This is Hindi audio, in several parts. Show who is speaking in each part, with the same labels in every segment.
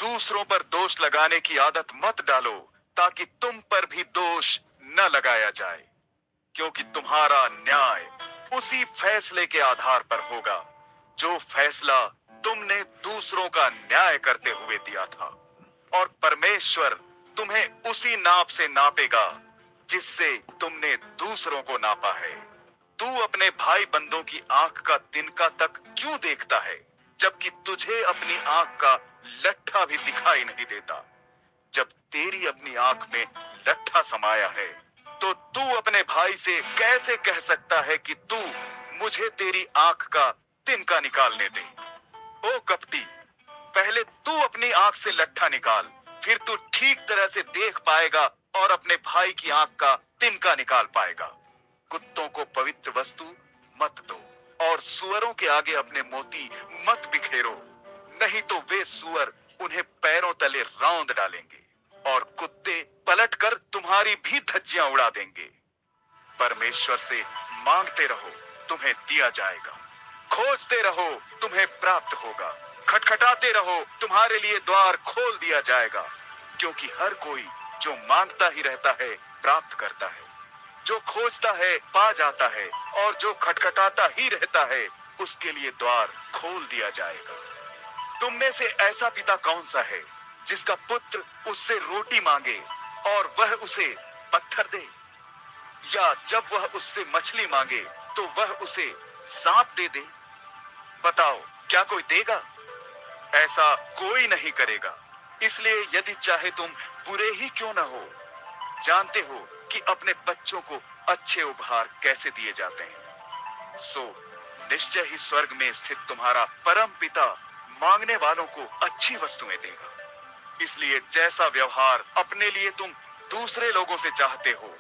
Speaker 1: दूसरों पर दोष लगाने की आदत मत डालो ताकि तुम पर भी दोष न लगाया जाए, क्योंकि तुम्हारा न्याय उसी फैसले के आधार पर होगा जो फैसला तुमने दूसरों का न्याय करते हुए दिया था। और परमेश्वर तुम्हें उसी नाप से नापेगा जिससे तुमने दूसरों को नापा है। तू अपने भाई बंदों की आंख का तिनका तक क्यों देखता है, जबकि तुझे अपनी आंख का लट्ठा भी दिखाई नहीं देता। जब तेरी अपनी आंख में लट्ठा समाया है, तो तू अपने भाई से कैसे कह सकता है कि तू मुझे तेरी आंख का तिनका निकालने दे। ओ कपटी, पहले तू अपनी आंख से लट्ठा निकाल, फिर तू ठीक तरह से देख पाएगा और अपने भाई की आंख का तिनका निकाल पाएगा। कुत्तों को पवित्र वस्तु मत दो और सुअरों के आगे अपने मोती मत बिखेरो, नहीं तो वे सुअर उन्हें पैरों तले रौंद डालेंगे और कुत्ते पलटकर तुम्हारी भी धज्जियां उड़ा देंगे। परमेश्वर से मांगते रहो, तुम्हें दिया जाएगा। खोजते रहो, तुम्हें प्राप्त होगा। खटखटाते रहो, तुम्हारे लिए द्वार खोल दिया जाएगा। क्योंकि हर कोई जो मांगता ही रहता है प्राप्त करता है, जो खोजता है पा जाता है, और जो खटखटाता ही रहता है उसके लिए द्वार खोल दिया जाएगा। तुम में से ऐसा पिता कौन सा है जिसका पुत्र उससे रोटी मांगे और वह उसे पत्थर दे? या जब वह उससे मछली मांगे तो वह उसे सांप दे दे? बताओ, क्या कोई देगा? ऐसा कोई नहीं करेगा। इसलिए यदि चाहे तुम बुरे ही क्यों न हो, जानते हो कि अपने बच्चों को अच्छे उपहार कैसे दिए जाते हैं, सो निश्चय ही स्वर्ग में स्थित तुम्हारा परम पिता मांगने वालों को अच्छी वस्तुएं देगा। इसलिए जैसा व्यवहार अपने लिए तुम दूसरे लोगों से चाहते हो,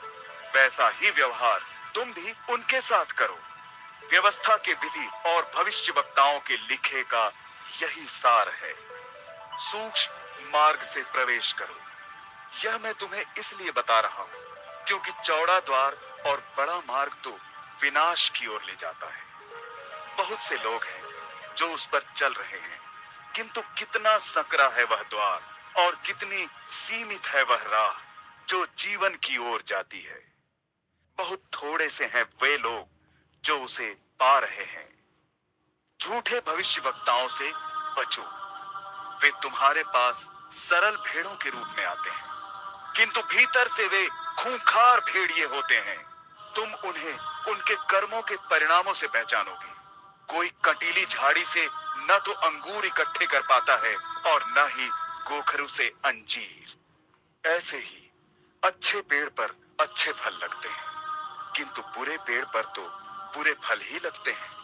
Speaker 1: वैसा ही व्यवहार तुम भी उनके साथ करो। व्यवस्था के विधि और भविष्यवक्ताओं के लिखे का यही सार है। सूक्ष्म मार्ग से प्रवेश करो। यह मैं तुम्हें इसलिए बता रहा हूं क्योंकि चौड़ा द्वार और बड़ा मार्ग तो विनाश की ओर ले जाता है। बहुत से लोग हैं जो उस पर चल रहे हैं, किंतु कितना संकरा है वह द्वार और कितनी सीमित है वह राह जो जीवन की ओर जाती है। बहुत थोड़े से हैं वे लोग जो उसे पा रहे हैं। झूठे भविष्यवक्ताओं से बचो। वे तुम्हारे पास सरल भेड़ों के रूप में आते हैं, किंतु भीतर से वे खूंखार भेड़िए होते हैं। तुम उन्हें उनके कर्मों के परिणामों से पहचानोगे। कोई कटीली झाड़ी से न तो अंगूर इकट्ठे कर पाता है और न ही गोखरू से अंजीर। ऐसे ही अच्छे पेड़ पर अच्छे फल लगते हैं, किंतु बुरे पेड़ पर तो बुरे फल ही लगते हैं।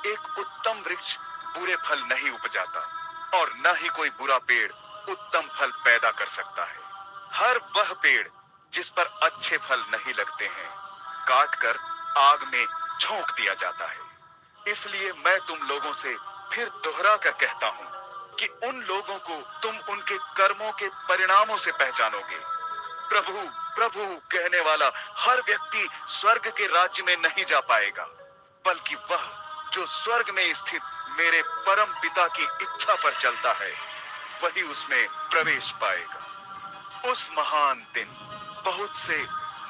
Speaker 1: एक उत्तम वृक्ष बुरे फल नहीं उपजाता और न ही कोई बुरा पेड़ उत्तम फल पैदा कर सकता है। हर वह पेड़ जिस पर अच्छे फल नहीं लगते हैं, काटकर आग में झोंक दिया जाता है। इसलिए मैं तुम लोगों से फिर दोहरा कर कहता हूं कि उन लोगों को तुम उनके कर्मों के परिणामों से पहचानोगे। प्रभु प्रभु कहने वाला हर व्यक्ति स्वर्ग के राज्य में नहीं जा पाएगा, बल्कि वह जो स्वर्ग में स्थित मेरे परम पिता की इच्छा पर चलता है वही उसमें प्रवेश पाएगा। उस महान दिन बहुत से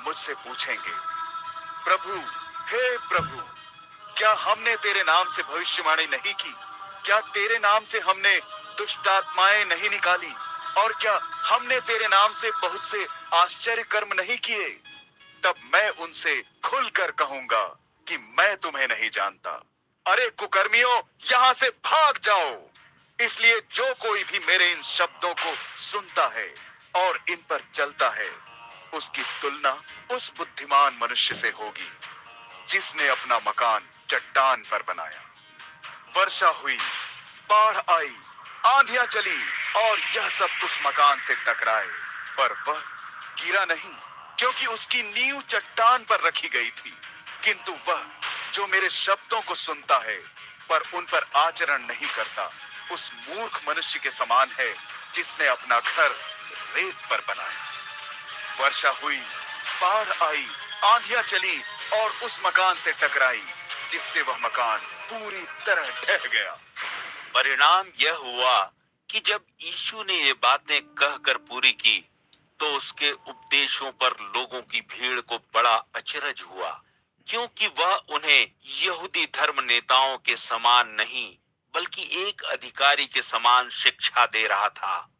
Speaker 1: मुझसे पूछेंगे, प्रभु, हे प्रभु, क्या हमने तेरे नाम से भविष्यवाणी नहीं की? क्या तेरे नाम से हमने दुष्टात्माएं नहीं निकाली? और क्या हमने तेरे नाम से बहुत से आश्चर्य कर्म नहीं किए? तब मैं उनसे खुलकर कहूंगा कि मैं तुम्हें नहीं जानता। अरे कुकर्मियों, यहां से भाग जाओ। इसलिए जो कोई भी मेरे इन शब्दों को सुनता है और इन पर चलता है, उसकी तुलना उस बुद्धिमान मनुष्य से होगी जिसने अपना मकान चट्टान पर बनाया। वर्षा हुई, बाढ़ आई, आंधियां चली और यह सब उस मकान से टकराए, पर वह गिरा नहीं, क्योंकि उसकी नींव चट्टान पर रखी गई थी। किंतु वह जो मेरे शब्दों को सुनता है पर उन पर आचरण नहीं करता, उस मूर्ख मनुष्य के समान है जिसने अपना घर रेत पर बनाया। वर्षा हुई, बाढ़ आई, आंधियां चली और उस मकान से टकराई, जिससे वह मकान पूरी तरह ढह गया।
Speaker 2: परिणाम यह हुआ कि जब यीशु ने ये बातें कहकर पूरी की, तो उसके उपदेशों पर लोगों की भीड़ को बड़ा अचरज हुआ, क्योंकि वह उन्हें यहूदी धर्म नेताओं के समान नहीं, बल्कि एक अधिकारी के समान शिक्षा दे रहा था।